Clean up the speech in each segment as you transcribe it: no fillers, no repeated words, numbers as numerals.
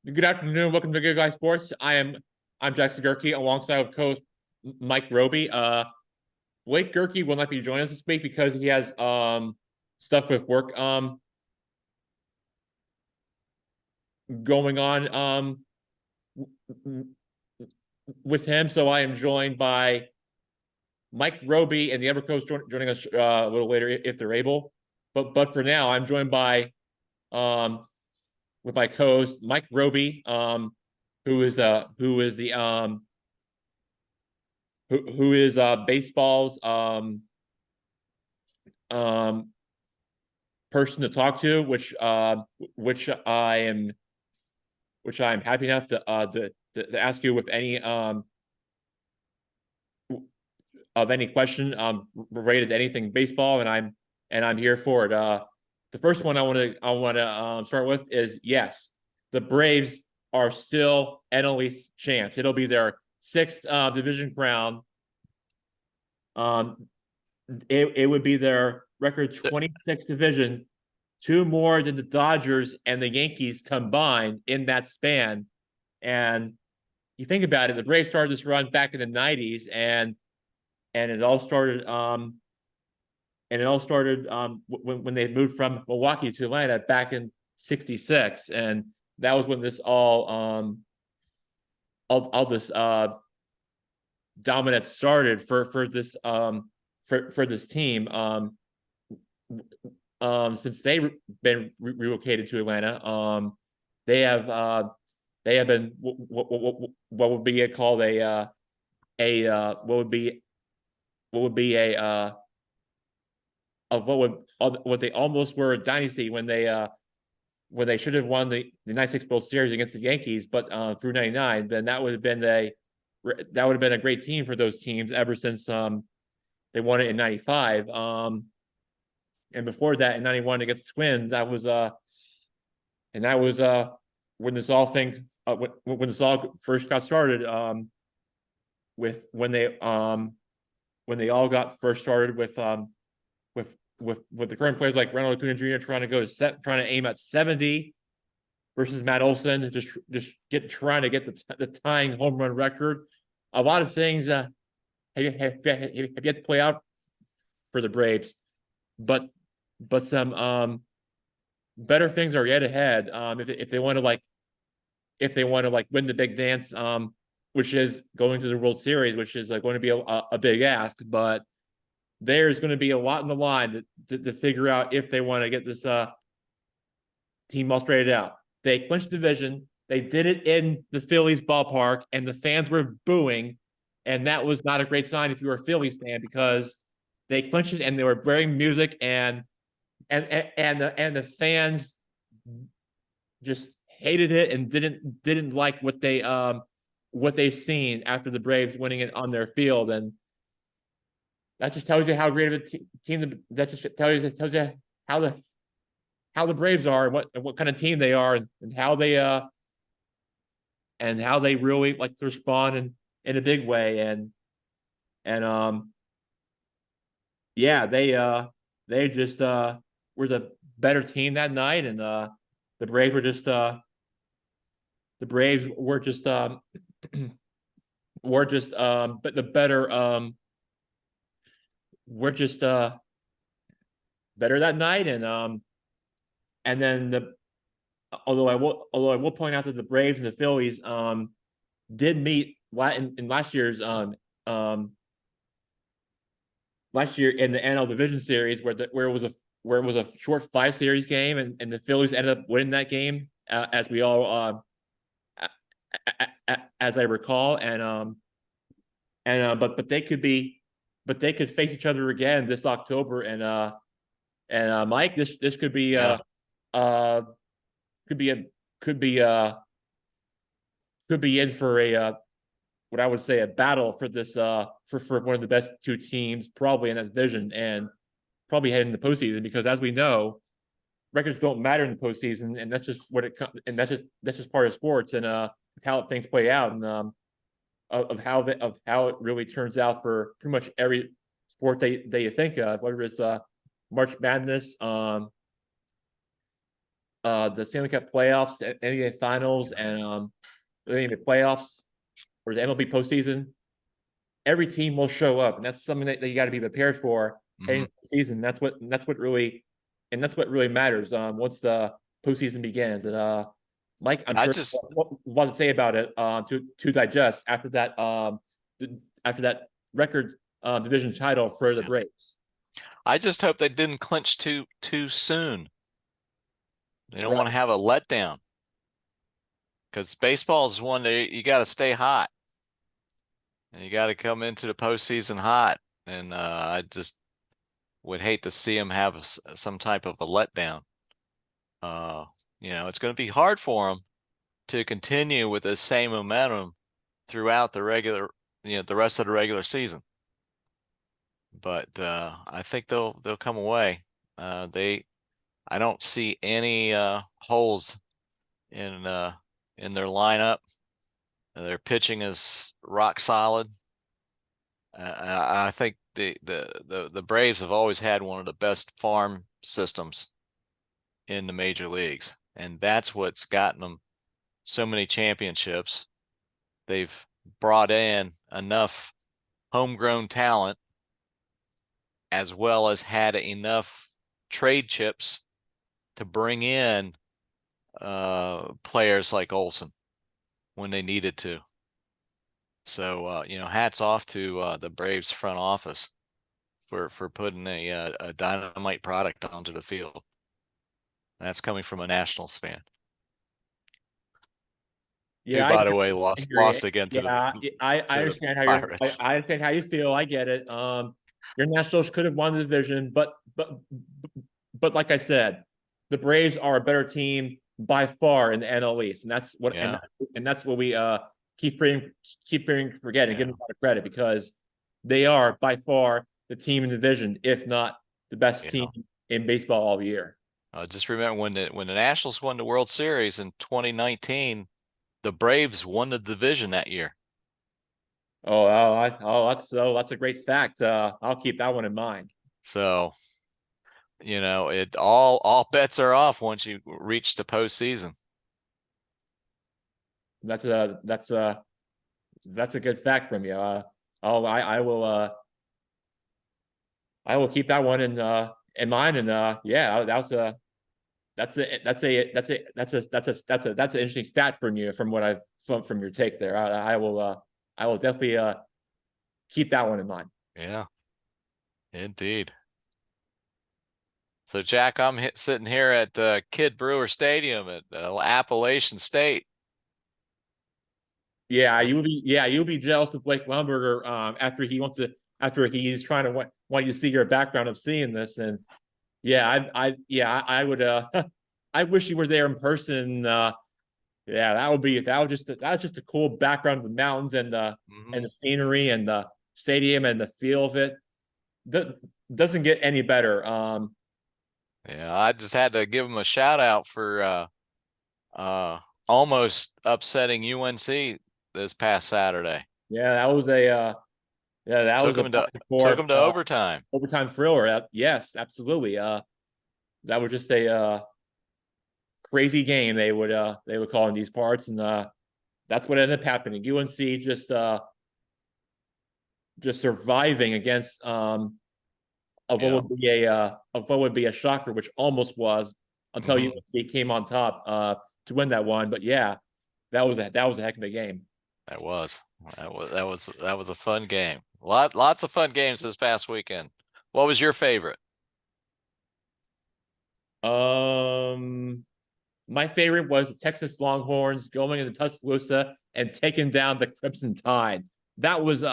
Good afternoon. Welcome to Good Guy Sports. I'm Jackson Gerke alongside with co-host Mike Roby. Blake Gerke will not be joining us this week because he has stuff with work going on with him. So I am joined by Mike Roby and the other coach joining us a little later if they're able. But for now, I'm joined by with my co-host Mike Roby, who is baseball's um person to talk to, which I am happy enough to ask you with any of any question related to anything baseball, and I'm here for it. The first one I want to start with is yes, the Braves are still NL East champs. It'll be their sixth division crown. It would be their record 26th division, two more than the Dodgers and the Yankees combined in that span. And you think about it, the Braves started this run back in the 90s, and it all started when they moved from Milwaukee to Atlanta back in '66, and that was when this all this dominance started for this team. Since they've been relocated to Atlanta, they have been what would be called what they almost were a dynasty when they should have won the '96 World Series against the Yankees, but through '99, then that would have been a great team for those teams ever since they won it in '95. And before that in '91 against the Twins, that was when this all thing when this all first got started, with when they all got first started with the current players like Ronald Acuna Jr. trying to aim at 70 versus Matt Olson, trying to get the tying home run record. A lot of things have yet to play out for the Braves, but some better things are yet ahead. If they want to win the big dance, which is going to the World Series, which is going to be a big ask, but there's going to be a lot in the line to figure out if they want to get this team all straightened out. They clinched the division. They did it in the Phillies ballpark, and the fans were booing, and that was not a great sign if you were a Phillies fan, because they clinched it and they were blaring music, and the fans just hated it and didn't like what they've seen after the Braves winning it on their field. And that just tells you how great of a team. That just tells you how the Braves are, and what kind of team they are, and how they really like to respond in a big way. And yeah, they just were the better team that night, and the Braves were just but the better we're just better that night. And then although I will point out that the Braves and the Phillies did meet in last year in the NL Division Series, where it was a short 5-series game, and the Phillies ended up winning that game, as we all as I recall. But they could face each other again this October. And Mike, this could be uh could be a could be in for a what I would say a battle for this for one of the best two teams probably in that division, and probably heading into the postseason, because as we know, records don't matter in the postseason, and that's just that's just part of sports, and how things play out, and of how it really turns out for pretty much every sport that, you think of, whether it's March Madness, the Stanley Cup playoffs, the NBA Finals, and the NBA playoffs or the MLB postseason, every team will show up, and that's something that you got to be prepared for heading into the season. That's what really matters. Once the postseason begins, and Mike, I'm I sure just what to say about it to digest after that record division title for the Braves. I just hope they didn't clinch too soon. They don't Right. want to have a letdown, because baseball is one that you got to stay hot, and you got to come into the postseason hot. And I just would hate to see them have some type of a letdown. It's going to be hard for them to continue with the same momentum throughout the rest of the regular season. But I think they'll come away. I don't see any holes in their lineup. Their pitching is rock solid. I think the Braves have always had one of the best farm systems in the major leagues, and that's what's gotten them so many championships. They've brought in enough homegrown talent, as well as had enough trade chips to bring in players like Olsen when they needed to. So hats off to the Braves front office for putting a dynamite product onto the field. That's coming from a Nationals fan, who, Yeah, by the way, I hear you. lost again to Yeah, I the understand how Pirates. I understand how you feel. I get it. Your Nationals could have won the division, but like I said, the Braves are a better team by far in the NL East, and Yeah, that's what we keep forgetting, yeah, giving a lot of credit because they are by far the team in the division, if not the best team yeah. in baseball all year. Just remember when the Nationals won the World Series in 2019, the Braves won the division that year. That's a great fact. I'll keep that one in mind. So, it all bets are off once you reach the postseason. That's a good fact from you. I will keep that one in mind. And yeah, that's an interesting stat from you from what I've from your take there. I will definitely keep that one in mind. Yeah, indeed. So, Jack, I'm sitting here at Kidd Brewer Stadium at Appalachian State. You'll be jealous of Blake Lumberger after he's trying to want you to see your background of seeing this. And yeah, I would I wish you were there in person. Yeah, that was just a cool background of the mountains and the scenery and the stadium and the feel of it. Doesn't get any better. Yeah, I just had to give him a shout out for almost upsetting UNC this past Saturday. Yeah, that was Took a him to back and forth overtime. overtime thriller. Yes, absolutely. That was just a crazy game they would call in these parts, and that's what ended up happening. UNC just surviving against of what would be a shocker, which almost was until UNC came on top to win that one. But yeah, that was a heck of a game. That was that was a fun game. Lots of fun games this past weekend. What was your favorite? Um, my favorite was the Texas Longhorns going into Tuscaloosa and taking down the Crimson Tide. That was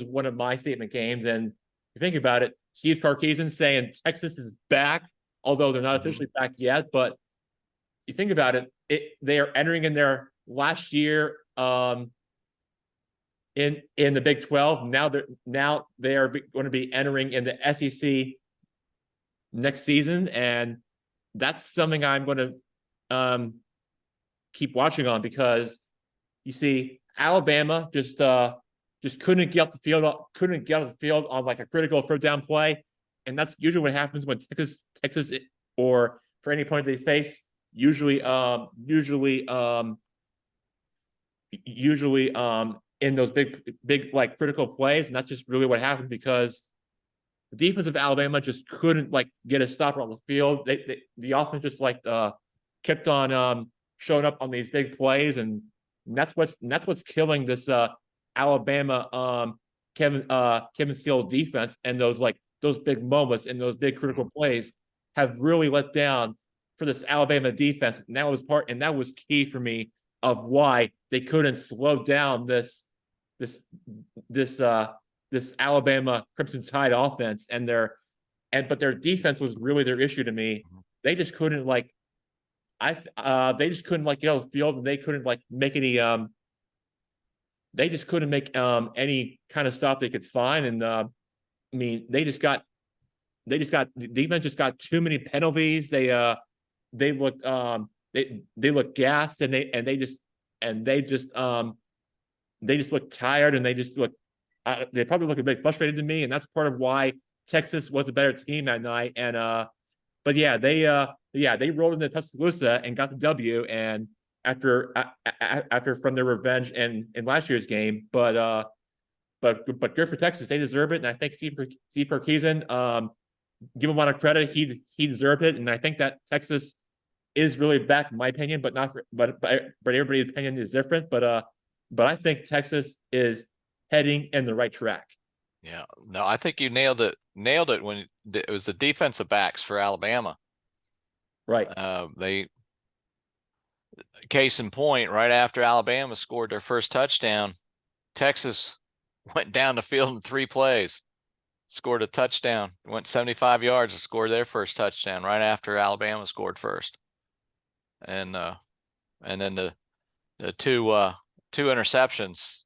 one of my statement games. And if you think about it, Steve Sarkisian saying Texas is back, although they're not officially back yet. But you think about it, they are entering in their last year in the Big 12. Now they are going to be entering in the SEC next season, and that's something I'm going to keep watching on because you see Alabama just couldn't get off the field on like a critical third down play, and that's usually what happens when Texas or for any opponent they face. Usually in those big like critical plays, and that's just really what happened because the defense of Alabama just couldn't like get a stopper on the field. The offense just like kept on showing up on these big plays, and that's what's killing this Alabama Kevin Steele defense, and those big moments and those big critical plays have really let down for this Alabama defense. And that was key for me of why they couldn't slow down this this Alabama Crimson Tide offense, but their defense was really their issue to me. They just couldn't like they just couldn't like get on the field, and they couldn't like make any they just couldn't make any kind of stop they could find. And I mean, the defense just got too many penalties. They looked they looked gassed, and they just looked tired, and they probably looked a bit frustrated to me, and that's part of why Texas was a better team that night. And but yeah, they rolled into Tuscaloosa and got the W, and after from their revenge in last year's game. But good for Texas. They deserve it, and I think Steve Sarkisian, give him a lot of credit. He deserved it, and I think that Texas is really back, in my opinion, but not for, but everybody's opinion is different. But I think Texas is heading in the right track. Yeah, no, I think you nailed it when it was the defensive backs for Alabama. Right. Case in point, right after Alabama scored their first touchdown, Texas went down the field in 3 plays, scored a touchdown, went 75 yards and scored their first touchdown right after Alabama scored first. And then the two interceptions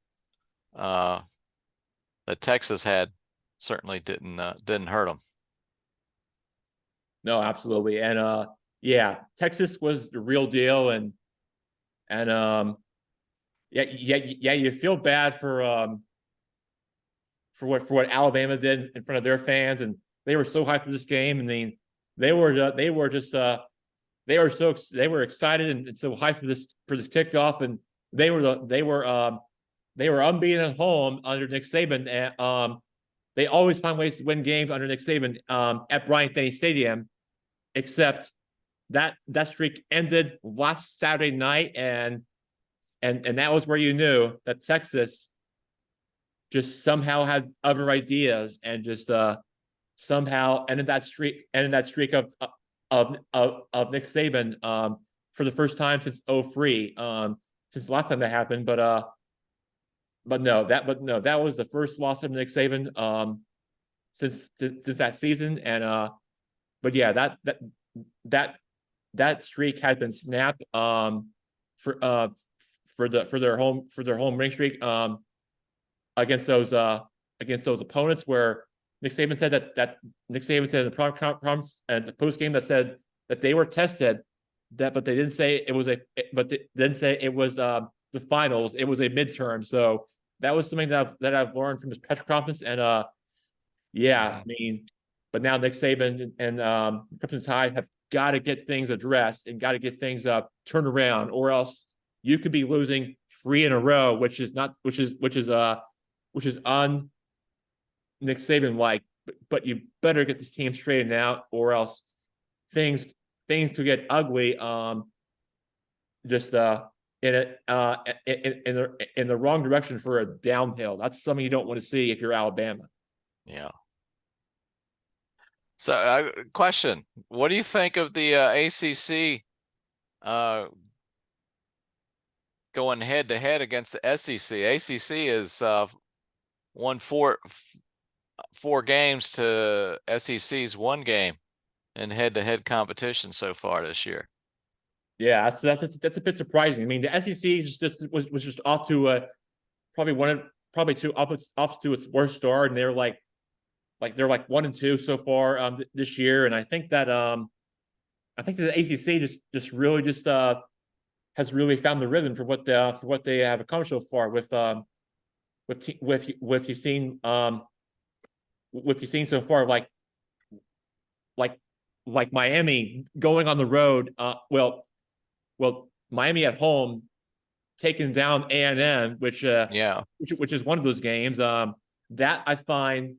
that Texas had certainly didn't hurt them. No, absolutely. And yeah, Texas was the real deal. And yeah, you feel bad for what Alabama did in front of their fans, and they were so hyped for this game. I mean, they were excited and so hyped for this kickoff, and they were unbeaten at home under Nick Saban, and they always find ways to win games under Nick Saban at Bryant-Denny Stadium, except that streak ended last Saturday night, and that was where you knew that Texas just somehow had other ideas and just somehow ended that streak of Nick Saban for the first time since 2003, since the last time that happened. But no, that was the first loss of Nick Saban since that season. And but yeah, that streak had been snapped for their home winning streak against those opponents, where Nick Saban said that Nick Saban said in the conference and the post game that said that they were tested, but they didn't say it was the finals. It was a midterm. So that was something that I've learned from his press conference. And yeah, I mean, but now Nick Saban and Crimson Tide have got to get things addressed and got to get things turned around, or else you could be losing 3 in a row, which is on Nick Saban like. But you better get this team straightened out, or else things could get ugly. Just in the wrong direction for a downhill. That's something you don't want to see if you're Alabama. Yeah. So, question: what do you think of the ACC going head to head against the SEC? ACC is won four games to SEC's 1 game in head to head competition so far this year. Yeah, that's a bit surprising. I mean, the SEC was just off to probably off to its worst start, and they're like 1-2 so far this year. And I think that the ACC just really has really found the rhythm for what they have accomplished so far with what you've seen so far, like like Miami going on the road. Well, Miami at home taking down A&M, Yeah. which is one of those games. That I find,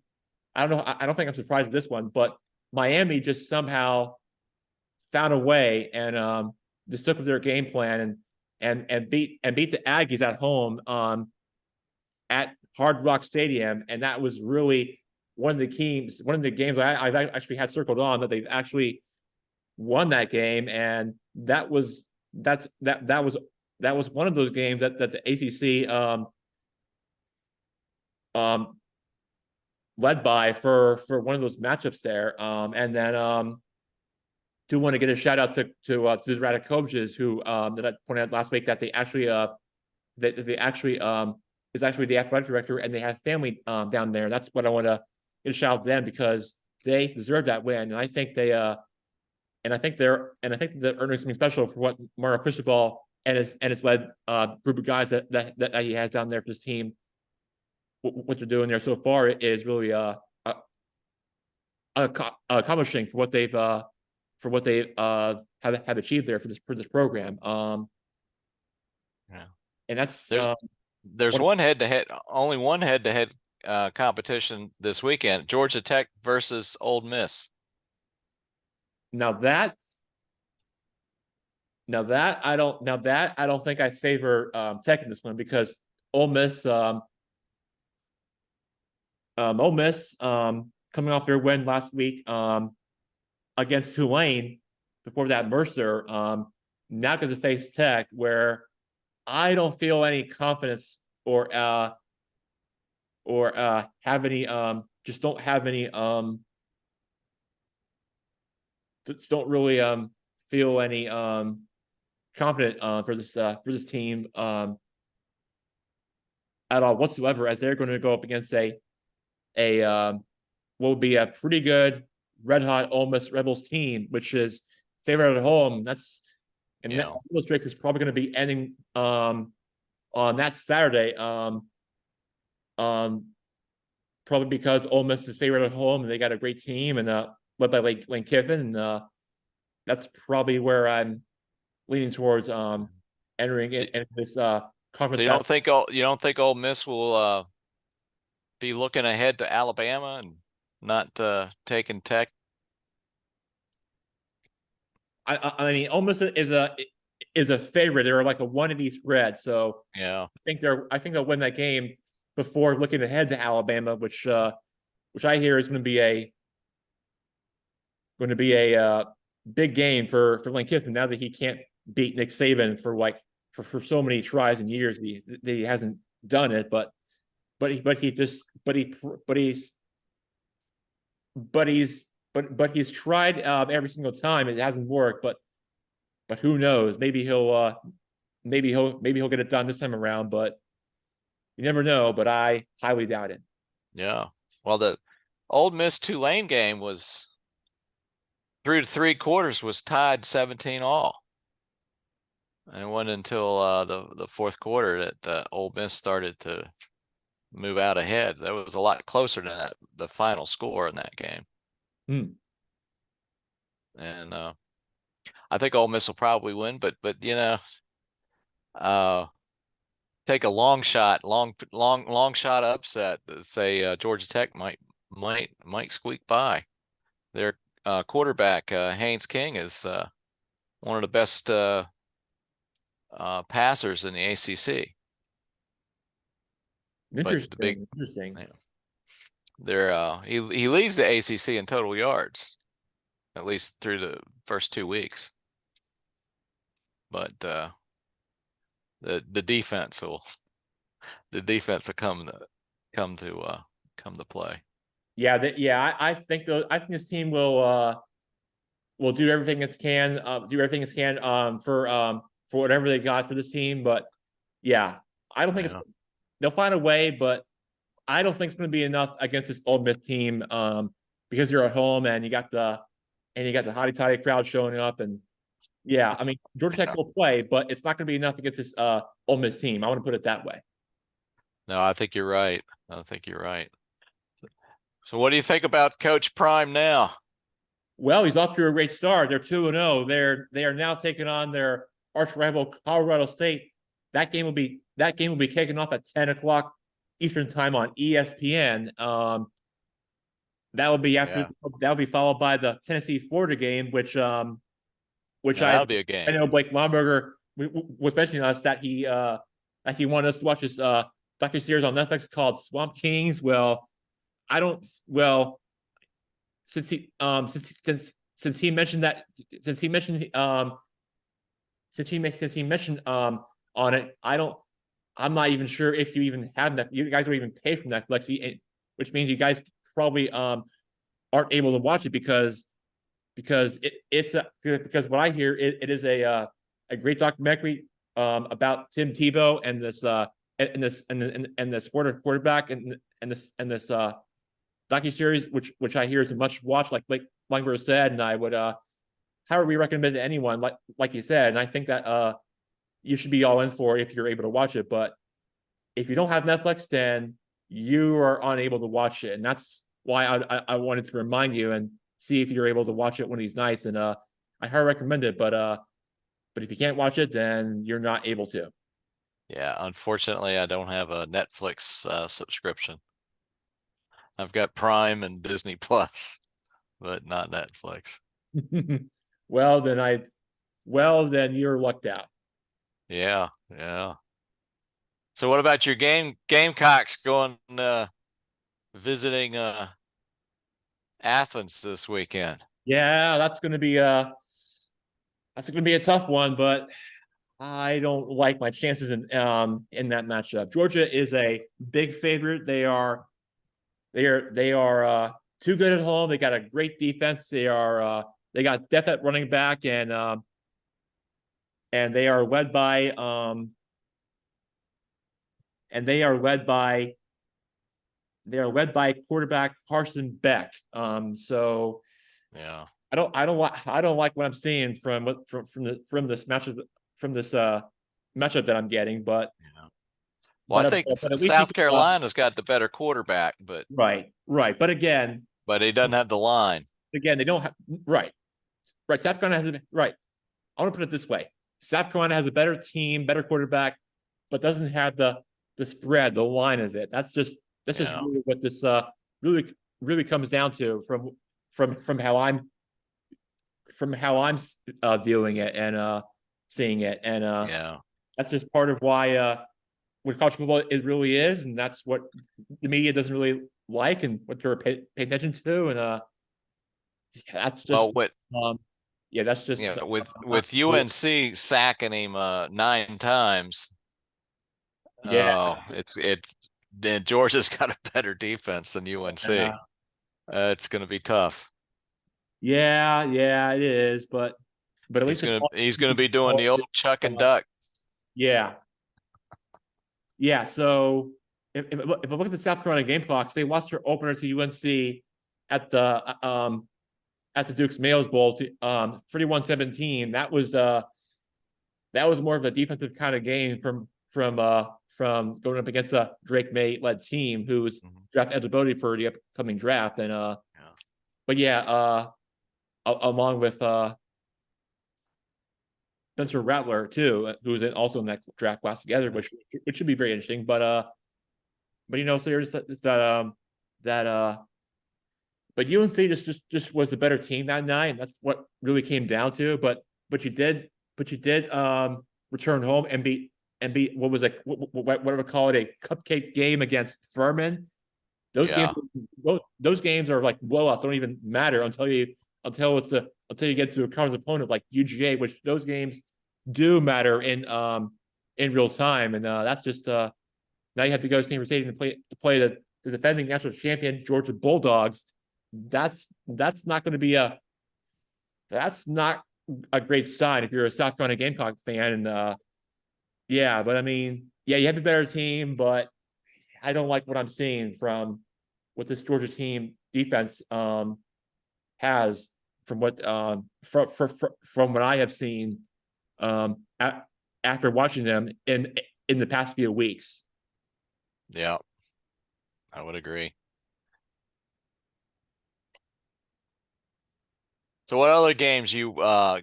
I don't know. I don't think I'm surprised with this one, but Miami just somehow found a way and just stuck with their game plan and beat the Aggies at home at Hard Rock Stadium, and that was really one of the games I actually had circled on that they've actually won that game, and that was one of those games that the ACC um led by for one of those matchups there. And then do want to get a shout out to the Radakovic's who that I pointed out last week that they actually is actually the athletic director and they have family down there. That's what I want to get a shout out to them because they deserve that win. And I think I think they're earning something special for what Mario Cristobal and his led group of guys that he has down there for his team. What they're doing there so far is really accomplishing for what they have achieved there for this program. Yeah. And that's There's one, only one head-to-head competition this weekend: Georgia Tech versus Ole Miss. now that I don't think I favor Tech in this one because Ole Miss coming off their win last week against Tulane, before that Mercer, now going to face Tech, where I don't feel any confidence or have any just don't have any just don't really feel any confident for this team at all whatsoever, as they're going to go up against a will be a pretty good red hot Ole Miss Rebels team, which is favored at home. And that streak is probably going to be ending on that Saturday. Probably because Ole Miss is favored at home and they got a great team and led by Lane Kiffin. And that's probably where I'm leaning towards entering in this conference. So you don't think Ole Miss will be looking ahead to Alabama and not taking Tech? I mean, Ole Miss is a favorite. They're like a 180 spread, so Yeah, I think they'll win that game before looking ahead to Alabama, which I hear is going to be a big game for Lane Kiffin now that he can't beat Nick Saban for so many tries and years he hasn't done it, but he's tried every single time. It hasn't worked, but who knows? Maybe he'll get it done this time around, but you never know. But I highly doubt it. yeah. Well, the Ole Miss Tulane game was through to 3/4 was tied 17-all. And it wasn't until the fourth quarter that Ole Miss started to move out ahead. That was a lot closer than the final score in that game. And I think Ole Miss will probably win, but take a long shot upset. Say Georgia Tech might squeak by. Their quarterback Haynes King is one of the best passers in the ACC. Interesting. He leads the ACC in total yards, at least through the first 2 weeks. But the defense will come to play. Yeah, I think this team will do everything it can for whatever they got for this team. But yeah, I don't think they'll find a way, but I don't think it's going to be enough against this Ole Miss team because you're at home and you got the hotty toddy crowd showing up. And yeah, I mean, Georgia Tech will play, but it's not going to be enough against this Ole Miss team. I want to put it that way. No, I think you're right. So what do you think about Coach Prime now? Well, he's off to a great start. They're 2-0. They are now taking on their arch rival Colorado State. That game will be kicking off at 10 o'clock Eastern time on ESPN. That will be after Yeah. that will be followed by the Tennessee Florida game, which Now that'll be a I game. know Blake Lineberger was mentioning us that he wanted us to watch this docu-series on Netflix called Swamp Kings. Well, I don't well since he since he mentioned that since he mentioned since he mentioned on it, I'm not even sure if you even have that. You guys don't even pay for Netflix, which means you guys probably aren't able to watch it because what I hear it is a great documentary about Tim Tebow and this quarterback and this docu-series which I hear is a much watch like Lineberger said, and I would highly recommend it to anyone like you said, and I think that you should be all in for it if you're able to watch it. But if you don't have Netflix, then you are unable to watch it, and that's why I wanted to remind you and see if you're able to watch it one of these nights. And I highly recommend it, but if you can't watch it, then you're not able to. Yeah, unfortunately, I don't have a Netflix subscription. I've got Prime and Disney Plus, but not Netflix. well, then you're lucked out. Yeah, yeah. So what about your Gamecocks going visiting Athens this weekend? Yeah, that's gonna be a tough one, but I don't like my chances in that matchup. Georgia is a big favorite. They are too good at home. They got a great defense. They got depth at running back, and they are led by and they are led by quarterback Carson Beck. So Yeah. I don't like what I'm seeing from this matchup that I'm getting, Yeah. Well, I think but at least South Carolina's got the better quarterback, right. But but he doesn't have the line. they don't have right. South Carolina has right. I want to put it this way: South Carolina has a better team, better quarterback, but doesn't have the spread, the line of it. That's just Yeah. really what this really comes down to from how I'm viewing it and seeing it, and Yeah. that's just part of why what college football it really is, and that's what the media doesn't really like, and what they're pay attention to, and that's just Well, what yeah, that's just not with cool. UNC sacking him 9 times, Yeah, oh, Georgia's got a better defense than UNC. uh, It's going to be tough. yeah, it is, but at least He's gonna be doing the old chuck and duck. yeah, yeah. So if I look at the South Carolina Gamecocks, they lost their opener to UNC at the Duke's Mails Bowl to 31-17. That was more of a defensive kind of game from going up against a Drake May led team who was draft eligibility for the upcoming draft. And Yeah. but yeah, along with Spencer Rattler too, who's also in that draft class together, which should be very interesting. But so there's that but UNC just was the better team that night, and that's what really came down to. But you did return home and beat what was like whatever call it, a cupcake game against Furman. Those Yeah. those games are like blowouts, don't even matter until you get to a common opponent like UGA, which those games do matter in real time, and that's just now you have to go to Stanford Stadium to play the defending national champion Georgia Bulldogs. That's not going to be that's not a great sign if you're a South Carolina Gamecock fan. And yeah, but I mean, yeah, you have a better team, but I don't like what I'm seeing from what this Georgia team defense has from what I have seen after watching them in the past few weeks. Yeah. I would agree. So what other games do you have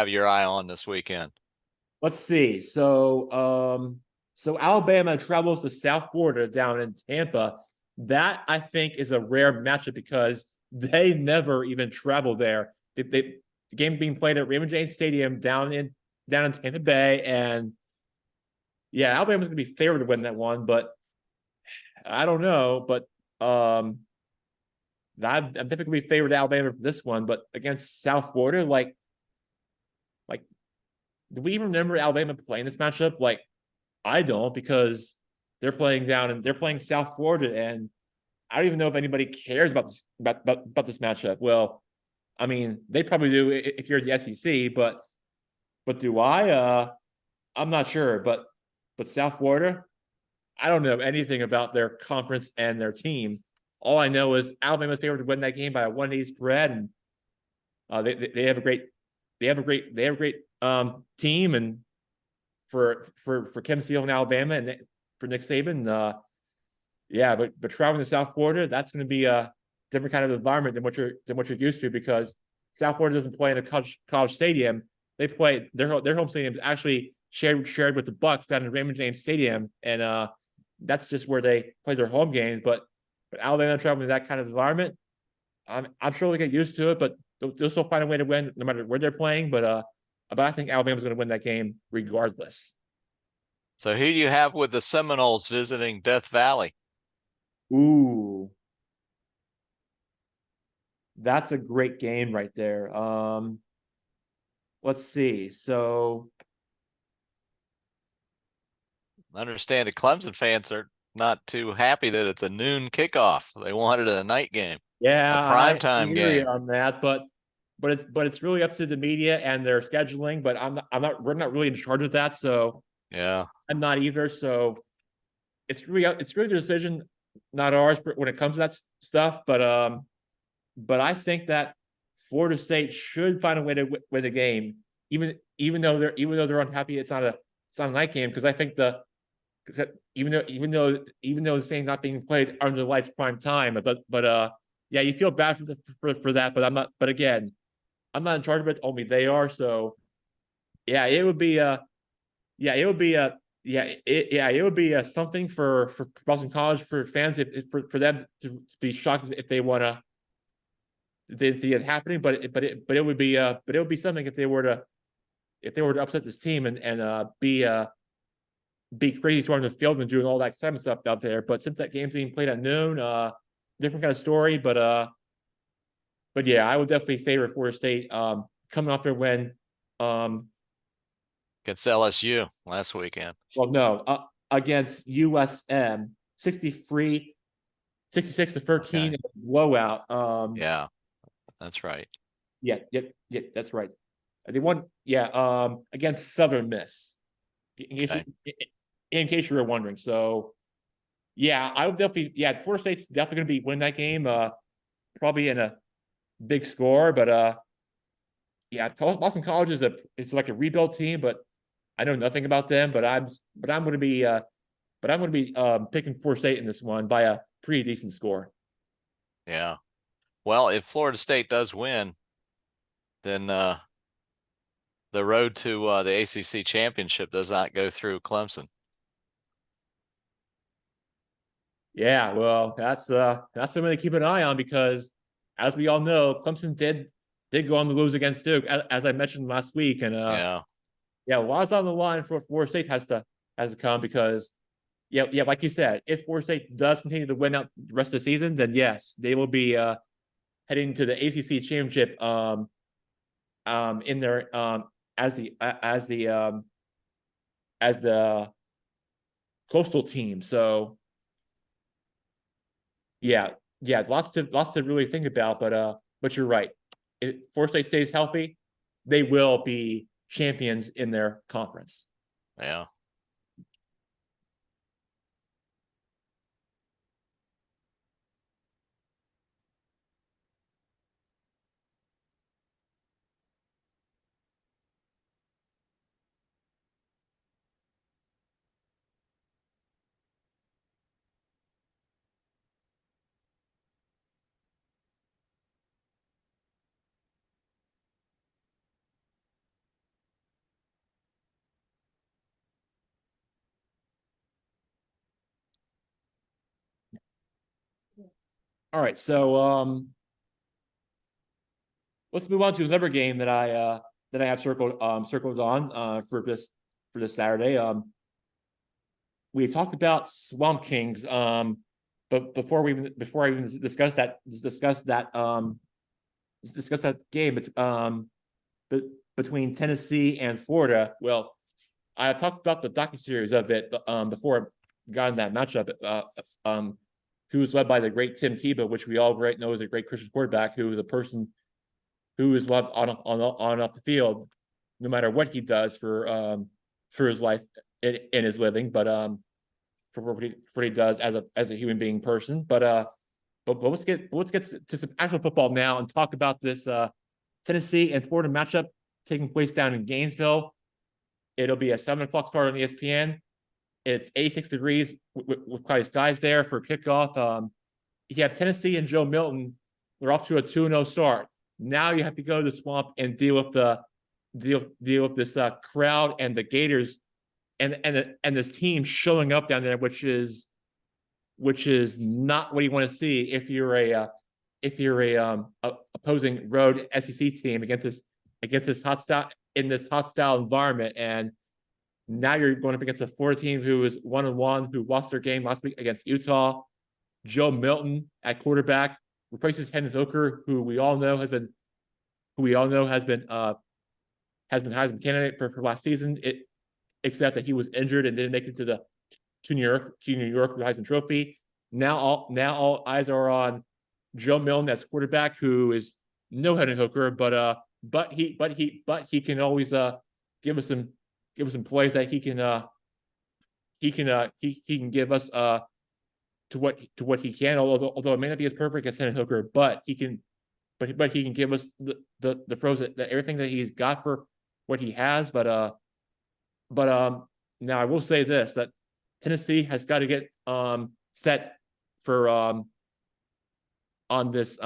your eye on this weekend? Let's see. So Alabama travels to South Florida down in Tampa. That I think is a rare matchup because they never even travel there. The game being played at Raymond James Stadium down in Tampa Bay, and yeah, Alabama's gonna be favored to win that one, but I don't know. But I'm typically favored Alabama for this one, but against South Florida, like do we even remember Alabama playing this matchup? Like I don't because they're playing South Florida, and I don't even know if anybody cares about this matchup. Well, I mean, they probably do if you're the SEC, but do I? I'm not sure. But South Florida, I don't know anything about their conference and their team. All I know is Alabama's favored to win that game by a 180 spread, and they have a great team, and for Kim Steele in Alabama and for Nick Saban, yeah, but traveling to South Florida, that's going to be a different kind of environment than what you're used to because South Florida doesn't play in a college stadium. They play their home stadium is actually shared with the Bucks down in Raymond James Stadium, and that's just where they play their home games. But Alabama traveling to that kind of environment, I'm sure they get used to it, but they'll still find a way to win no matter where they're playing. But I think Alabama's going to win that game regardless. So who do you have with the Seminoles visiting Death Valley? Ooh, that's a great game right there. Let's see. So I understand the Clemson fans are not too happy that it's a noon kickoff. They wanted a night game, a yeah, I primetime hear you game. on that, but it's really up to the media and their scheduling. But we're not really in charge of that, so Yeah. I'm not either. So it's really their decision, not ours, when it comes to that stuff. But I think that Florida State should find a way to win the game, even though they're unhappy. It's not a night game because I think the because even though the thing's not being played under the lights prime time, but yeah, you feel bad for that. But I'm not. But again, I'm not in charge of it. Only they are. So yeah, it would be yeah, it would be it would be something for Boston College for fans for them to be shocked if they want to they see it happening, but it would be something if they were to upset this team and be crazy storming the field and doing all that kind of stuff out there. But since that game's being played at noon, different kind of story. But yeah, I would definitely favor Florida State coming off their win. Um, Against LSU last weekend. well, no, against USM 63 66 to 13 Okay. blowout. Yeah, that's right. Yeah, that's right. They won, yeah, against Southern Miss. In case Okay. you, in case you were wondering. So yeah, I would definitely, yeah, Florida State's definitely going to be win that game. Probably in a big score, but yeah, Boston College it's like a rebuild team, but I know nothing about them. But I'm going to be picking Florida State in this one by a pretty decent score. Yeah. Well, if Florida State does win, then the road to the ACC championship does not go through Clemson. Yeah, well, that's something to keep an eye on because, as we all know, Clemson did go on to lose against Duke, as I mentioned last week, and Yeah. yeah, a lot's on the line for Florida State has to come because, yeah, like you said, if Florida State does continue to win out the rest of the season, then yes, they will be heading to the ACC championship in their as the as the coastal team. So yeah, yeah, lots to really think about, but you're right. If Florida State stays healthy, they will be champions in their conference. Yeah. All right, so let's move on to another game that I have circled on for this Saturday. We talked about Swamp Kings, but before I even discuss that game, but between Tennessee and Florida. Well, I talked about the docuseries of it before I got in that matchup. Who was led by the great Tim Tebow, which we all know is a great Christian quarterback, who is a person who is loved on off the field, no matter what he does for his life in his living, but for what he does as a human being person. But let's get to some actual football now and talk about this Tennessee and Florida matchup taking place down in Gainesville. It'll be a 7 o'clock start on ESPN. It's 86 degrees with quite a skies there for kickoff. You have Tennessee and Joe Milton. They're off to a 2-0 start. Now you have to go to the Swamp and deal with this crowd and the Gators and this team showing up down there, which is not what you want to see if you're a opposing road SEC team against this hostile environment. And now you're going up against a Florida team who is 1-1, who lost their game last week against Utah. Joe Milton at quarterback replaces Hendon Hooker, who we all know has been Heisman candidate for last season. Except that he was injured and didn't make it to New York for the Heisman Trophy. Now all eyes are on Joe Milton as quarterback, who is no Hendon Hooker, but he can always give us some plays that he can give us to what he can. Although it may not be as perfect as Hendon Hooker, but he can give us the throws that everything that he's got for what he has. But now I will say this, that Tennessee has got to get set for on this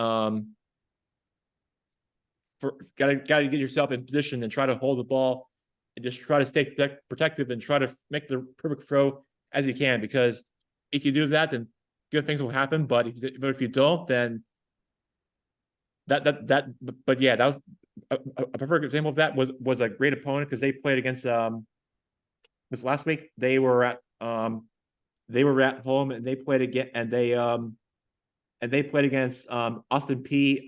for gotta get yourself in position and try to hold the ball and just try to stay protective and try to make the perfect throw as you can, because if you do that, then good things will happen. But if you don't, then but yeah, that was a perfect example of that was a great opponent, because they played against this last week. They were at home and they played again and they played against Austin P.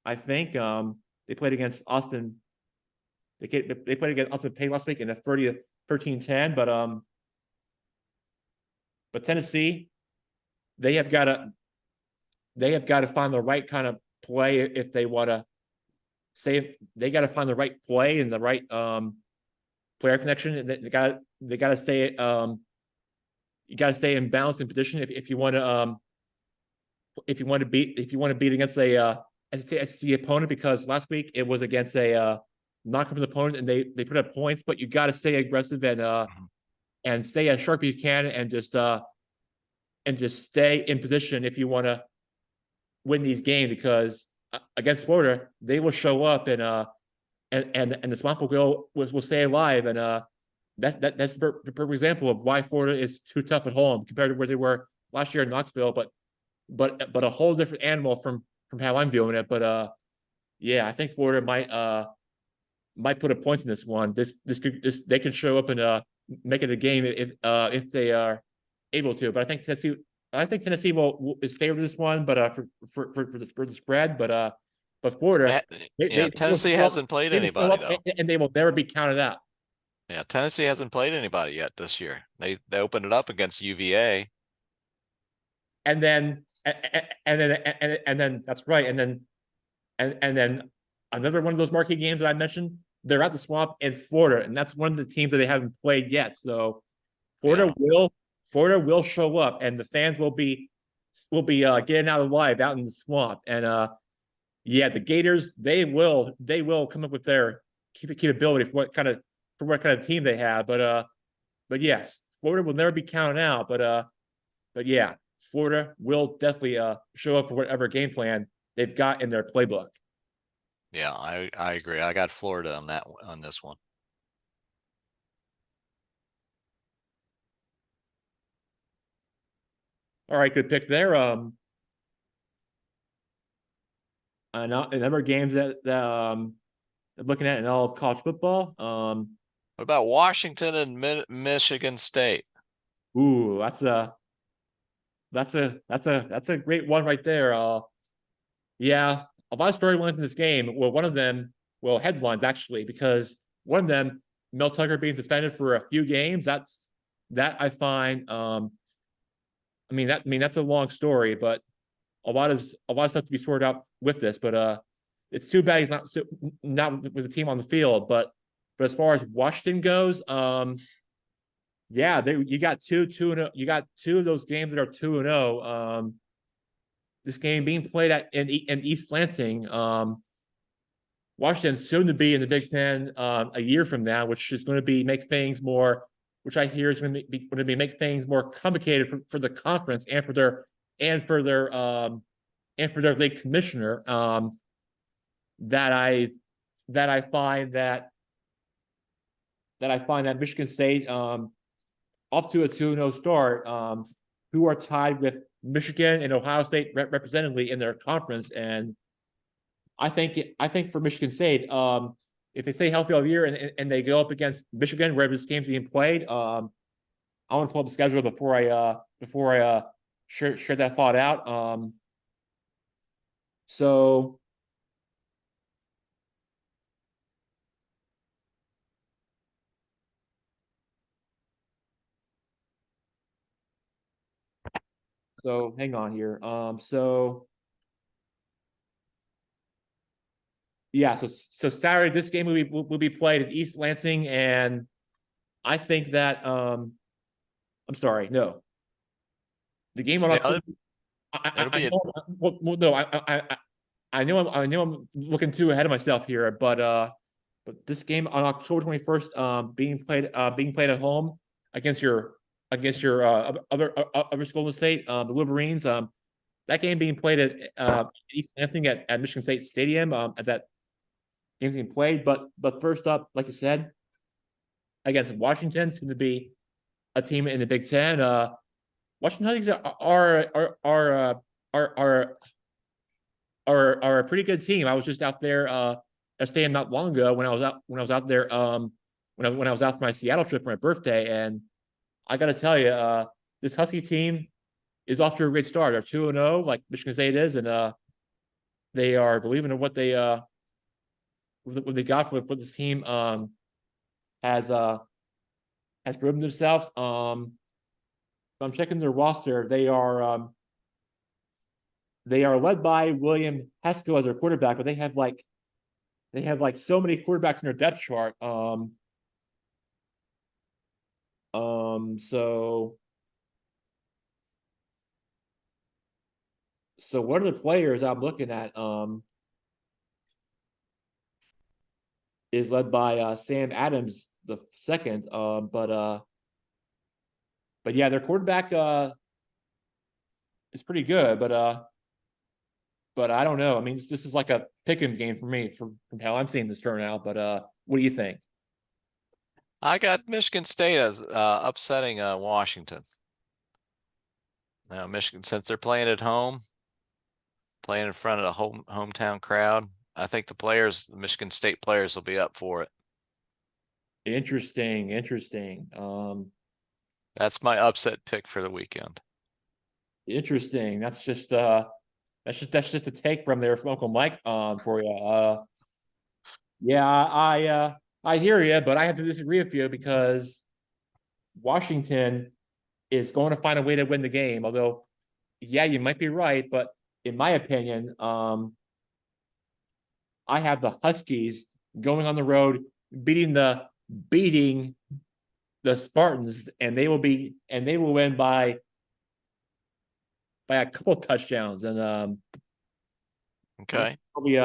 I think they played against Austin. They played against Austin P last week in a 13-10, but Tennessee, they have got to find the right kind of play if they want to say. They got to find the right play and the right player connection. They got to stay you got to stay in balance in position if you want to beat against a SEC opponent, because last week it was against a non-conference opponent and they put up points. But you got to stay aggressive and stay as sharp as you can and just stay in position if you want to win these games, because against Florida they will show up and the Swamp will stay alive. And that's the perfect example of why Florida is too tough at home compared to where they were last year in Knoxville. But a whole different animal from how I'm viewing it. But yeah, I think Florida might put a point in this one. They could show up and make it a game if they are able to. But I think Tennessee is favored this one, but for the spread. But Florida, Tennessee hasn't played anybody though, and they will never be counted out. Yeah, Tennessee hasn't played anybody yet this year. They opened it up against UVA. And then that's right. And then another one of those marquee games that I mentioned, they're at the Swamp in Florida, and that's one of the teams that they haven't played yet. So Florida will show up, and the fans will be getting out alive out in the Swamp. And yeah, the Gators, they will come up with their capability for what kind of team they have. But yes, Florida will never be counted out. But yeah, Florida will definitely show up for whatever game plan they've got in their playbook. Yeah, I agree. I got Florida on this one. All right, good pick there. A number of games that I'm looking at in all of college football. What about Washington and Michigan State? Ooh, that's a great one right there. Yeah, a lot of storylines in this game. Well, one of them, well, headlines actually, because one of them, Mel Tucker being suspended for a few games. That I find. That's a long story, but a lot of stuff to be sorted out with this. But it's too bad he's not with the team on the field. But as far as Washington goes, yeah, you got you got two of those games that are 2-0. This game being played in East Lansing. Washington's soon to be in the Big Ten a year from now, which is going to be make things more, which I hear is going to be make things more complicated for the conference and for their and for their and for their league commissioner. That I that I find that Michigan State off to a 2-0 start, who are tied with Michigan and Ohio State representatively in their conference. And I think for Michigan State, if they stay healthy all year and they go up against Michigan wherever this game's being played, I want to pull up the schedule before I share that thought out. So hang on here. Yeah, so Saturday this game will be played in East Lansing, and I think that I'm sorry, no, the game on Yeah, October. it'll I be know, well, no, I know I'm looking too ahead of myself here, but this game on October 21st, being played at home against your other school in the state, the Wolverines. That game being played at East Lansing at Michigan State Stadium. At that game being played, but first up, like you said, against Washington, it's going to be a team in the Big Ten. Washington Huskies are a pretty good team. I was just out there staying not long ago when I was out there when I was out for my Seattle trip for my birthday, and I got to tell you, this Husky team is off to a great start. They're 2-0, like Michigan State is, and they are believing in what they got for this team has proven themselves. I'm checking their roster. They are led by William Haskell as their quarterback, but they have like so many quarterbacks in their depth chart. So one of the players I'm looking at is led by Sam Adams the second. But yeah, their quarterback is pretty good, but I don't know. I mean, this is like a pick-em game for me from how I'm seeing this turn out. But what do you think? I got Michigan State as upsetting Washington. Now Michigan, since they're playing at home, playing in front of a hometown crowd, I think the Michigan State players will be up for it. Interesting. That's my upset pick for the weekend. Interesting. That's just a take from there from Uncle Mike for you. Yeah, I hear you, but I have to disagree with you because Washington is going to find a way to win the game. Although, yeah, you might be right, but in my opinion, I have the Huskies going on the road, beating the Spartans, and they will win by a couple of touchdowns. And Okay. probably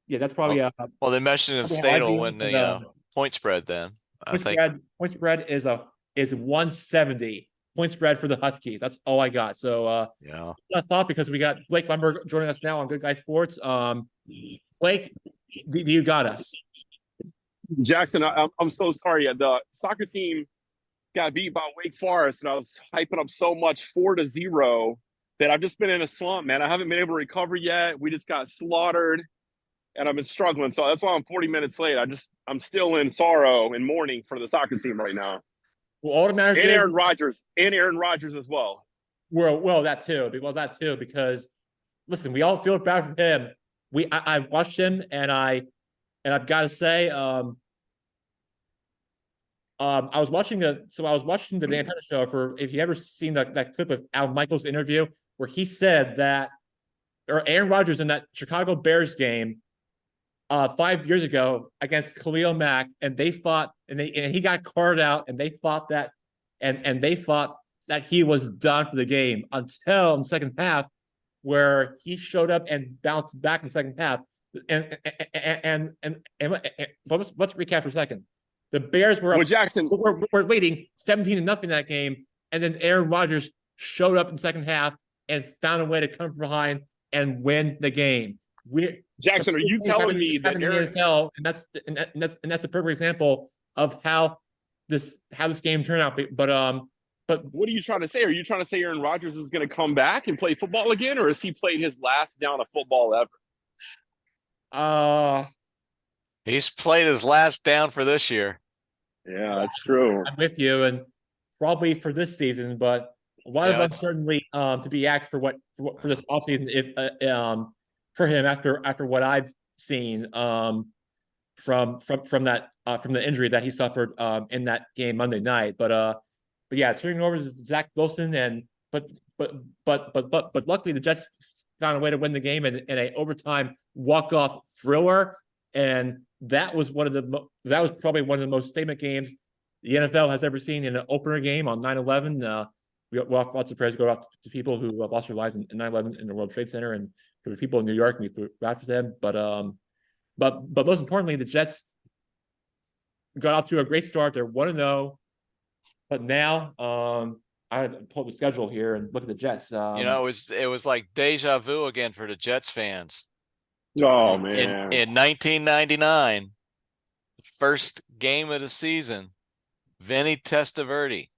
yeah, that's probably well, then Michigan probably how I State will feel. win the point spread then. I think Point spread is 170 point spread for the Huskies. That's all I got. So yeah. I thought because we got Blake Lineberger joining us now on Good Guy Sports. Blake, do you got us? Jackson, I'm so sorry. The soccer team got beat by Wake Forest, and I was hyping up so much 4-0 that I've just been in a slump, man. I haven't been able to recover yet. We just got slaughtered, and I've been struggling. So that's why I'm 40 minutes late. I'm still in sorrow and mourning for the soccer team right now. Well, all that matters And is Aaron Rodgers as well. well that too because listen, we all feel bad for him. I watched him and I've got to say I was watching the Dan Pettis show for if you ever seen that clip of Al Michaels' interview where he said that or Aaron Rodgers in that Chicago Bears game 5 years ago against Khalil Mack, and they fought, and he got carted out, and they fought that, and they fought that he was done for the game until in the second half, where he showed up and bounced back in the second half. And let's recap for a second. The Bears were Well, Jackson, were leading 17-0 that game, and then Aaron Rodgers showed up in the second half and found a way to come from behind and win the game. Jackson, are you telling me that Aaron, and that's a perfect example of how this game turned out? But what are you trying to say? Are you trying to say Aaron Rodgers is going to come back and play football again, or has he played his last down of football ever? He's played his last down for this year. Yeah, that's true. I'm with you, and probably for this season, but a lot of uncertainty to be asked for this offseason if for him after what I've seen from the injury that he suffered in that game Monday night. But yeah, turning over to Zach Wilson but luckily the Jets found a way to win the game in a overtime walk-off thriller, and that was probably one of the most statement games the NFL has ever seen in an opener game on 9/11. We have lots of prayers go out to people who lost their lives in 9/11 in the World Trade Center, and for the people in New York, we feel bad for them. But most importantly, the Jets got off to a great start. They're 1-0, but now I had to pull the schedule here and look at the Jets. It was like deja vu again for the Jets fans. Oh man! In 1999, first game of the season, Vinny Testaverde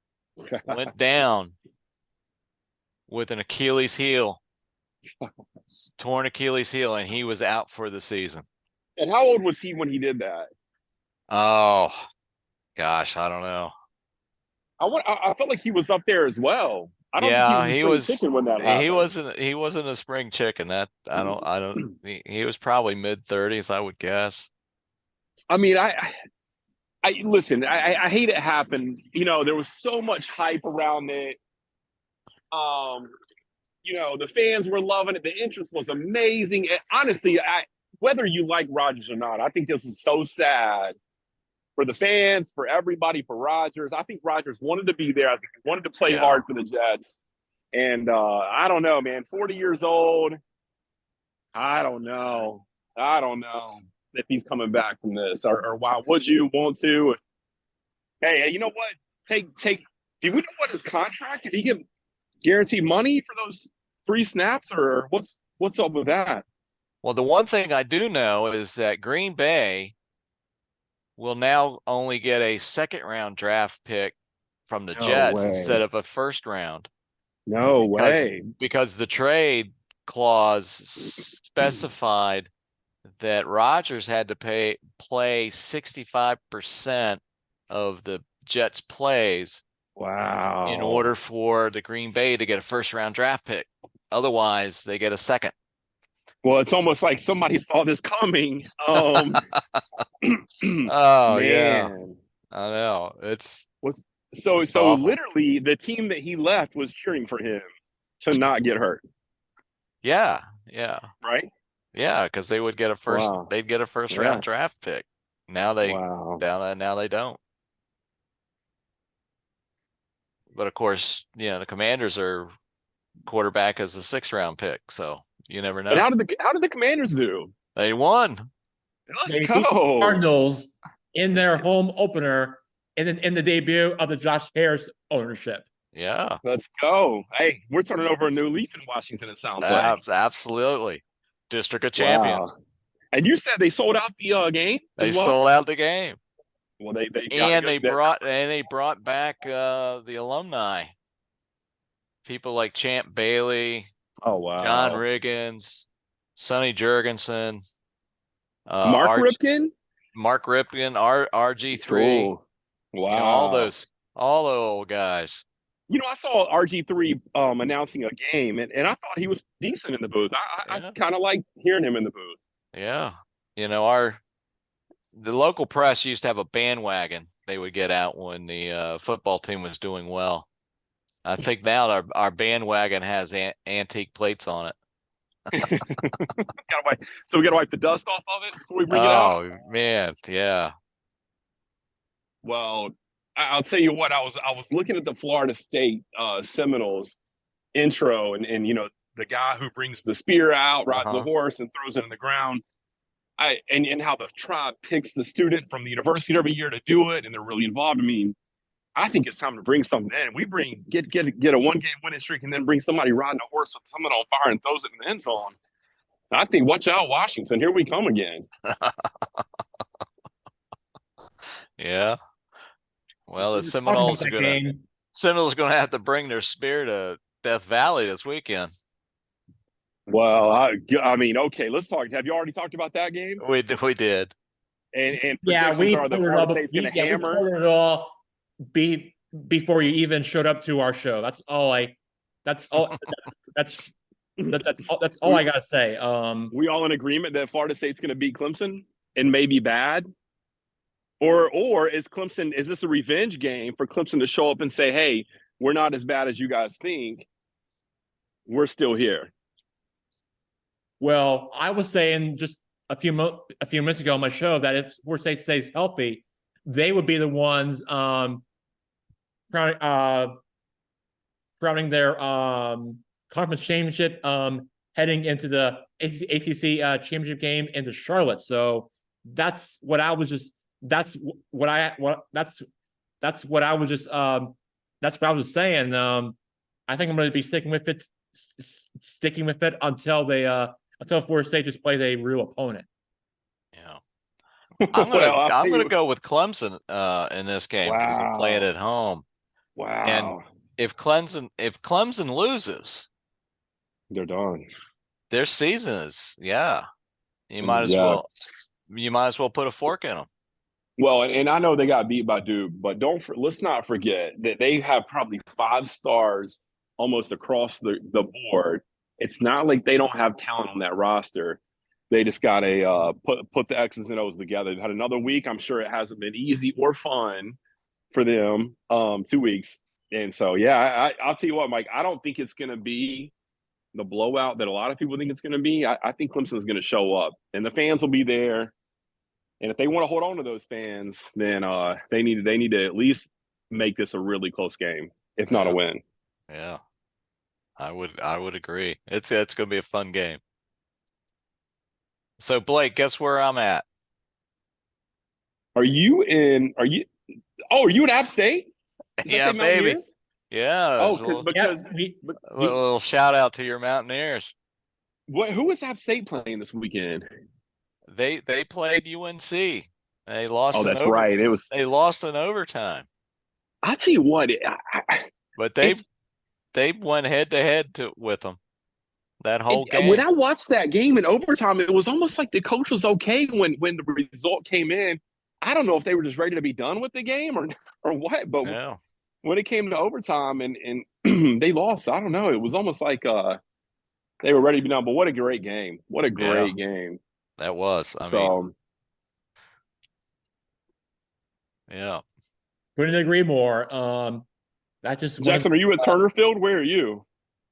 went down with an Achilles heel, torn Achilles heel, and he was out for the season. And how old was he when he did that? Oh, gosh, I don't know. I felt like he was up there as well. I don't think he was. Chicken when that happened. He wasn't a spring chicken. That I don't. He was probably mid-30s, I would guess. I mean, I listen. I hate it happened. There was so much hype around it. The fans were loving it. The interest was amazing. And honestly, whether you like Rodgers or not, I think this is so sad for the fans, for everybody, for Rodgers. I think Rodgers wanted to be there. I think he wanted to play hard for the Jets. And I don't know, man. 40 years old. I don't know if he's coming back from this, or why would you want to? Hey, you know what? Take. Do we know what his contract? Did he get guaranteed money for those 3 snaps, or what's up with that? Well, the one thing I do know is that Green Bay will now only get a second-round draft pick from the Jets instead of a first round. No way. Because the trade clause specified that Rodgers had to play 65% of the Jets' plays. Wow. In order for the Green Bay to get a first-round draft pick. Otherwise, they get a second. Well, it's almost like somebody saw this coming. Oh, man. Yeah. I know. So awful. Literally the team that he left was cheering for him to not get hurt. Yeah. Right? Yeah, because they would get a first they'd get a first round draft pick. Now they now they don't. But of course, the Commanders are quarterback as a 6th round pick, so you never know. And how did the Commanders do? They won. Let's go. Cardinals in their home opener in the debut of the Josh Harris ownership. Yeah. Let's go. Hey, we're turning over a new leaf in Washington, it sounds like. Absolutely. District of Champions. And you said they sold out the game? They sold out the game. Well, they got And good. they brought back the alumni. People like Champ Bailey, Oh John wow, Riggins, Sonny Jurgensen, Mark Ripken. Mark Ripken, RG3, Cool. Wow. all the old guys. I saw RG3 announcing a game, and I thought he was decent in the booth. I Yeah. kind of like hearing him in the booth. Yeah. The local press used to have a bandwagon they would get out when the football team was doing well. I think now our bandwagon has antique plates on it. So we gotta wipe the dust off of it before we bring it out. Oh man, yeah. Well, I'll tell you what. I was looking at the Florida State Seminoles intro, and the guy who brings the spear out, rides the Uh-huh. horse, and throws it in the ground. And how the tribe picks the student from the university every year to do it, and they're really involved. I mean, I think it's time to bring something in. We get a 1-game winning streak, and then bring somebody riding a horse with someone on fire and throws it in the end zone. I think, watch out, Washington. Here we come again. Yeah. Well, the We were talking about Seminoles are that gonna game. have to bring their spear to Death Valley this weekend. Well, I mean, okay, let's talk. Have you already talked about that game? We did. And Yeah, predictions we are that covered it Florida all. State's going to We hammer. covered it all before you even showed up to our show. That's all. That's all I gotta say. We all in agreement that Florida State's going to beat Clemson and maybe bad, or is this a revenge game for Clemson to show up and say, "Hey, we're not as bad as you guys think. We're still here." Well, I was saying just a few minutes ago on my show that if Florida State stays healthy, they would be the ones crowning their conference championship, heading into the ACC championship game into Charlotte. So that's what I was just that's what I was saying. I think I'm going to be sticking with it until Florida State just plays a real opponent. Yeah. I'm gonna You, go with Clemson in this game because they're playing wow, at home. And wow, if Clemson loses, they're done. their season is You might as Yeah. well put a fork in them. Well, and I know they got beat by Duke, but let's not forget that they have probably 5 stars almost across the board. It's not like they don't have talent on that roster. They just got to put the X's and O's together. They've had another week. I'm sure it hasn't been easy or fun for them. 2 weeks, and so yeah, I'll tell you what, Mike. I don't think it's going to be the blowout that a lot of people think it's going to be. I think Clemson's going to show up, and the fans will be there. And if they want to hold on to those fans, then they need to at least make this a really close game, if not a win. Yeah, I would agree. It's going to be a fun game. So Blake, guess where I'm at? Are you in App State? Is Yeah, that baby. Mountaineers? Yeah. Oh, because a little shout out to your Mountaineers. who was App State playing this weekend? They played UNC. They lost. Oh, that's right. They lost in overtime. I'll tell you what. But they went head to head with them that whole game. When I watched that game in overtime, it was almost like the coach was okay when the result came in. I don't know if they were just ready to be done with the game or what, but when it came to overtime and they lost, I don't know. It was almost like they were ready to be done. But what a great game! What a great game that was. I mean, yeah. Couldn't agree more. That just Jackson, are you at Turner Field? Where are you?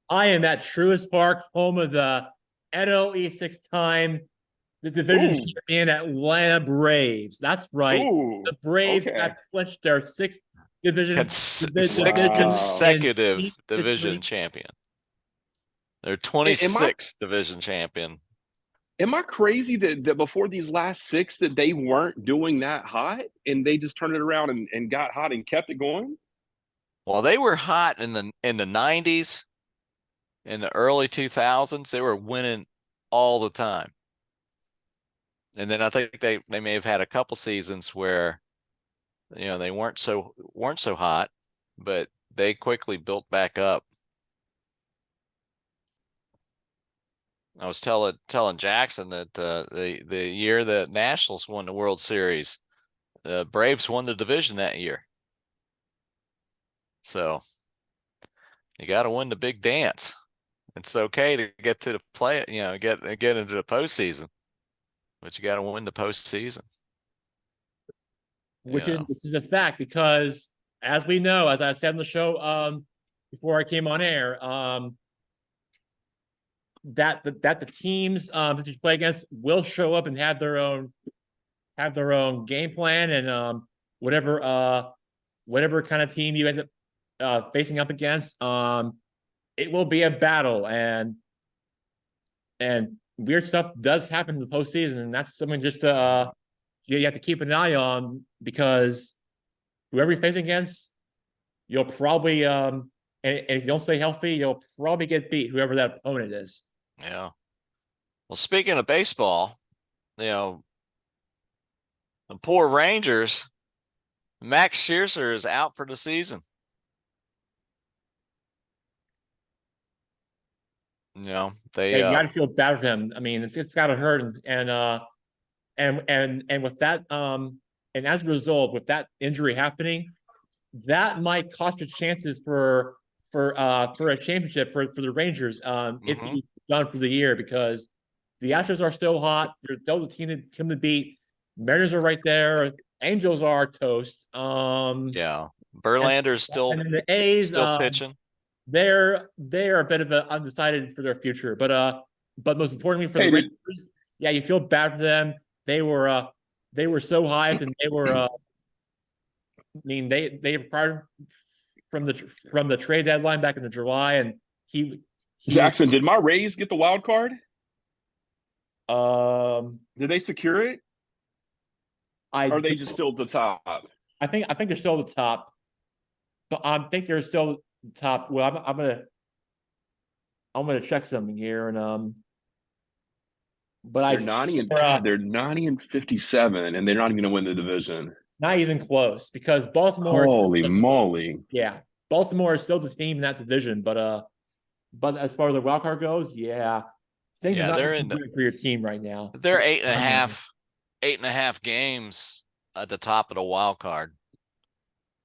I am at Truist Park, home of the NOE 6-time the division champion Atlanta Braves. That's right. The Braves have clinched their 6th division. Sixth consecutive division champion. They're 26th division champion. Am I crazy that before these last 6 that they weren't doing that hot and they just turned it around and got hot and kept it going? Well, they were hot in the 90s, in the early 2000s. They were winning all the time. And then I think they may have had a couple seasons where They weren't so hot, but they quickly built back up. I was telling Jackson that the year the Nationals won the World Series, the Braves won the division that year. So you got to win the big dance. It's okay to get to the play, get into the postseason, but you got to win the postseason. Which is a fact, because as we know, as I said on the show before I came on air, that the teams that you play against will show up and have their own game plan, and whatever kind of team you end up facing up against, it will be a battle, and weird stuff does happen in the postseason, and that's something just you have to keep an eye on, because whoever you're facing against, you'll probably and if you don't stay healthy, you'll probably get beat, whoever that opponent is. Yeah. Well, speaking of baseball, the poor Rangers, Max Scherzer is out for the season. They you got to feel bad for him. I mean, it's got to hurt, and with that, and as a result, with that injury happening, that might cost your chances for a championship for the Rangers, if he's done for the year, because the Astros are still hot. They're still the team to beat. Mariners are right there. Angels are toast. Yeah, Verlander's still the A's still pitching. They're a bit of an undecided for their future, but most importantly for the Rangers, yeah, you feel bad for them. They were so hyped, and they were I mean, they acquired from the trade deadline back in the July, and he Jackson, did my Rays get the wild card? Did they secure it? Or are they just still at the top? I think they're still at the top. But I think they're still top. Well, I'm gonna check something here, and but they're 90 and they're 90 and 57, and they're not even gonna win the division. Not even close, because Baltimore. Holy moly! Yeah, Baltimore is still the team in that division, but as far as the wild card goes, yeah, things are not good for your team right now. They're 8.5 games at the top of the wild card.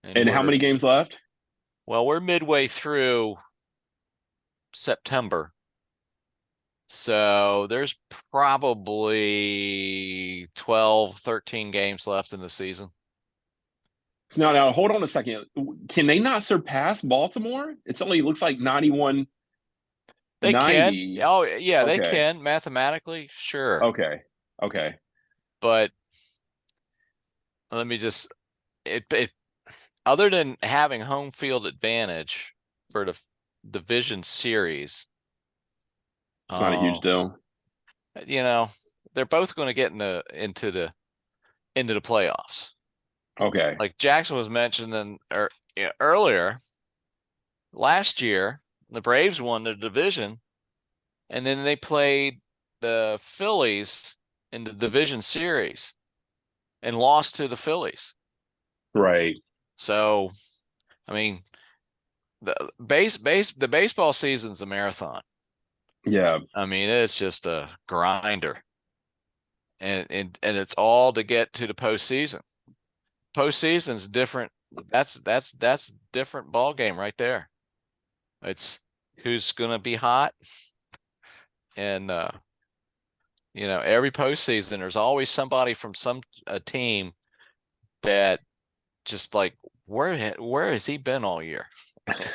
And how many games left? Well, we're midway through September. So there's probably 12, 13 games left in the season. So now hold on a second. Can they not surpass Baltimore? It looks like 91. They 90. Can. Oh, yeah, okay. They can mathematically, sure. Okay. But let me just it other than having home field advantage for the division series, it's not a huge deal. They're both going to get into the playoffs. Okay. Like Jackson was mentioning earlier, last year the Braves won the division, and then they played the Phillies in the division series and lost to the Phillies. Right. So, I mean, the baseball season's a marathon. Yeah. I mean, it's just a grinder. And it's all to get to the postseason. Postseason's different. That's different ball game right there. It's who's going to be hot. And every postseason there's always somebody from a team that just like, where has he been all year?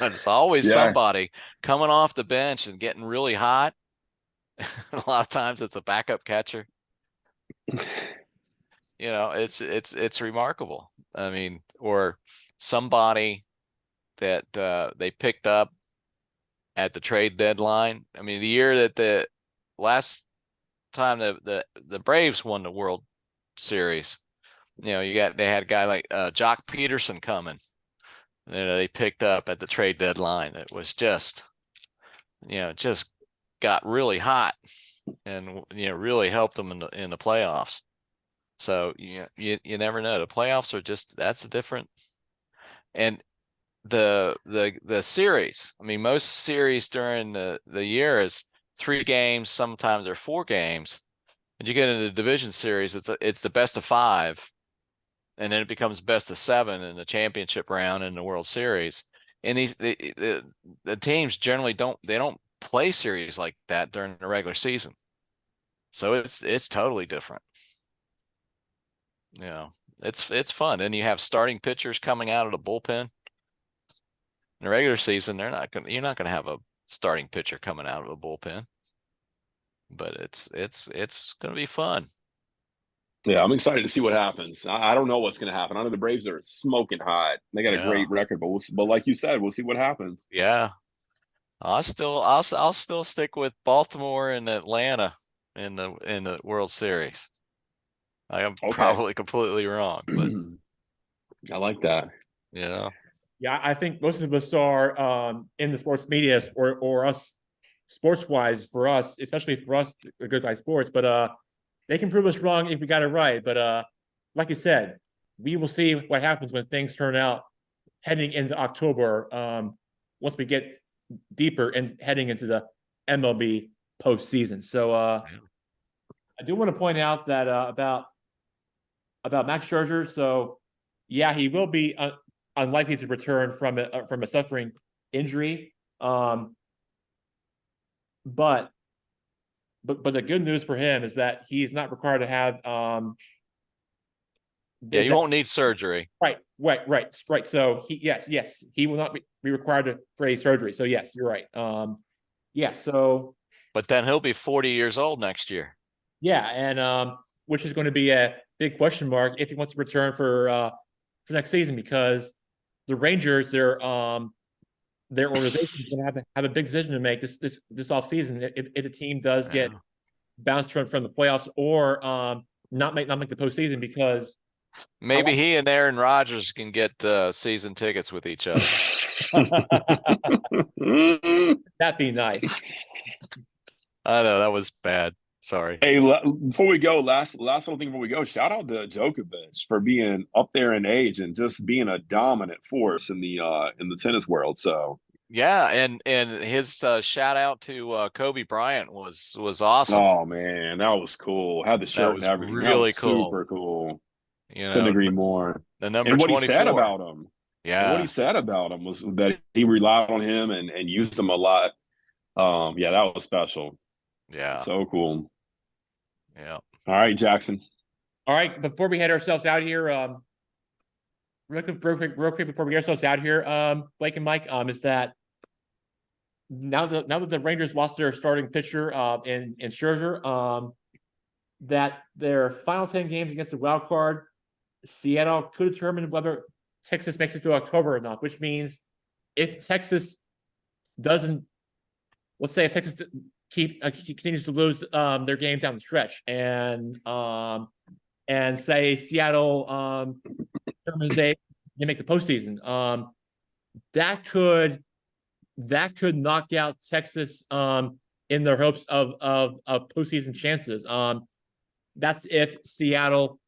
It's always somebody coming off the bench and getting really hot. A lot of times it's a backup catcher. It's remarkable. I mean, or somebody that they picked up at the trade deadline. I mean, the year that the last time the Braves won the World Series, they had a guy like Jock Peterson coming. They picked up at the trade deadline. It was just got really hot, and really helped them in the playoffs. So you never know. The playoffs are just, that's a different, and the series. I mean, most series during the year is 3 games, sometimes they're 4 games. And you get into the division series, it's the best of 5, and then it becomes best of 7 in the championship round in the World Series. And the teams generally don't play series like that during the regular season. So it's totally different. It's fun. And you have starting pitchers coming out of the bullpen. In the regular season, you're not gonna have a starting pitcher coming out of the bullpen. But it's gonna be fun. Yeah, I'm excited to see what happens. I don't know what's going to happen. I know the Braves are smoking hot. They got a great record, but but like you said, we'll see what happens. Yeah. I'll still stick with Baltimore and Atlanta in the World Series. I'm probably completely wrong, but I like that. yeah. Yeah, I think most of us are in the sports media or us sports wise for us, especially for us, the good guy sports, but they can prove us wrong if we got it right. But like you said, we will see what happens when things turn out heading into October. Once we get deeper and heading into the MLB postseason. So I do want to point out that about Max Scherzer. So yeah, he will be unlikely to return from a suffering injury. But the good news for him is that he's not required to have you won't need surgery. Right. So he will not be required for a surgery. So yes, you're right. So but then he'll be 40 years old next year. Yeah, and which is going to be a big question mark if he wants to return for next season, because the Rangers, their organization is going to have a big decision to make this offseason if the team does get bounced from the playoffs or not make the postseason, because maybe he and Aaron Rodgers can get season tickets with each other. That'd be nice. I know that was bad. Sorry. Hey, before we go, last little thing before we go, shout out to Djokovic for being up there in age and just being a dominant force in the tennis world. So yeah, and his shout out to Kobe Bryant was awesome. Oh man, that was cool. Had the shirt and everything. Really that was cool. Super cool. You know, couldn't agree more. The number and what 24. he said about him. Yeah. And what he said about him was that he relied on him and used him a lot. Yeah, that was special. Yeah. So cool. Yeah. All right, Jackson. All right, before we head ourselves out here, real quick before we get ourselves out here, Blake and Mike, is that now that the Rangers lost their starting pitcher in Scherzer, that their final 10 games against the wild card, Seattle could determine whether Texas makes it to October or not, which means if Texas doesn't, let's say if Texas continues to lose their games down the stretch, and say Seattle determines they make the postseason, that could knock out Texas in their hopes of postseason chances. That's if Seattle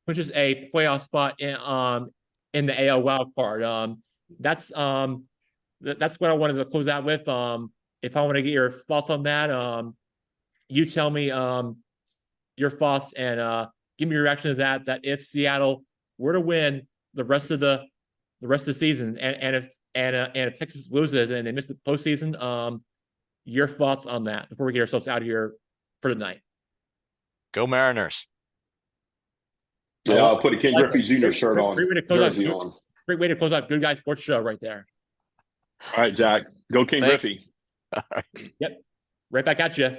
pushes a playoff spot in the AL wild card. That's what I wanted to close out with. If I want to get your thoughts on that, you tell me your thoughts and give me your reaction to that. That if Seattle were to win the rest of the season, and if Texas loses and they miss the postseason, your thoughts on that before we get ourselves out of here for tonight. Go Mariners. Yeah, I'll put a Ken Griffey Jr. shirt on. Jersey on. Great way to close out Good Guy Sports Show right there. All right, Jack. Go Ken Griffey. All right. Yep. Right back at you.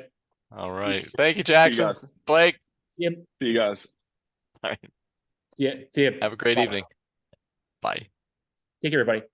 All right. Thank you, Jackson. See you Blake. See you. See you guys. All right. See you. Have a great evening. Bye. Take care, everybody.